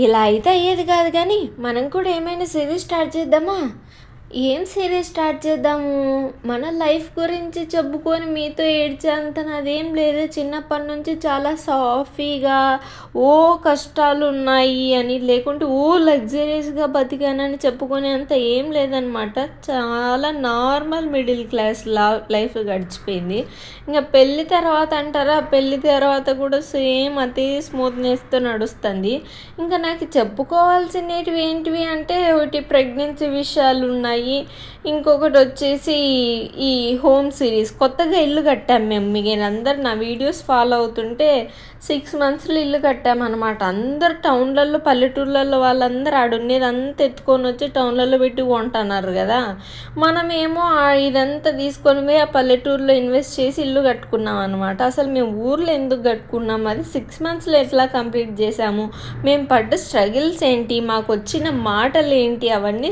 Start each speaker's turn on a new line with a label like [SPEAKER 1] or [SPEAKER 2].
[SPEAKER 1] ఇలా అయితే అయ్యేది కాదు కానీ మనం కూడా ఏమైనా సిరీస్ స్టార్ట్ చేద్దామా? ఏం సిరీస్ స్టార్ట్ చేద్దాము? మన లైఫ్ గురించి చెప్పుకొని మీతో ఏడ్చేంత నాదేం లేదు. చిన్నప్పటి నుంచి చాలా సాఫీగా ఓ కష్టాలు ఉన్నాయి అని, లేకుంటే ఓ లగ్జరీస్గా బతికానని చెప్పుకునేంత ఏం లేదనమాట. చాలా నార్మల్ మిడిల్ క్లాస్ లైఫ్ గడిచిపోయింది. ఇంకా పెళ్ళి తర్వాత అంటారా, పెళ్ళి తర్వాత కూడా సేమ్ అదే స్మూత్నెస్తో నడుస్తుంది. ఇంకా నాకు చెప్పుకోవాల్సినవి ఏంటివి అంటే, ఒకటి ప్రెగ్నెన్సీ విషయాలు ఉన్నాయి, ఇంకొకటి వచ్చేసి ఈ హోమ్ సిరీస్. కొత్తగా ఇల్లు కట్టాం మేము. మీకు అందరు నా వీడియోస్ ఫాలో అవుతుంటే 6 monthsలో ఇల్లు కట్టామన్నమాట. అందరు టౌన్లలో, పల్లెటూర్లలో వాళ్ళందరూ ఆడుండేది అంతా ఎత్తుకొని వచ్చి టౌన్లలో పెట్టి కొంటున్నారు కదా. మనమేమో ఇదంతా తీసుకొని పోయి ఆ పల్లెటూరులో ఇన్వెస్ట్ చేసి ఇల్లు కట్టుకున్నాం అనమాట. అసలు మేము ఊర్లో ఎందుకు కట్టుకున్నాం, అది 6 monthsలో ఎట్లా కంప్లీట్ చేసాము, మేము పడ్డ స్ట్రగుల్స్ ఏంటి, మాకు వచ్చిన మాటలు ఏంటి, అవన్నీ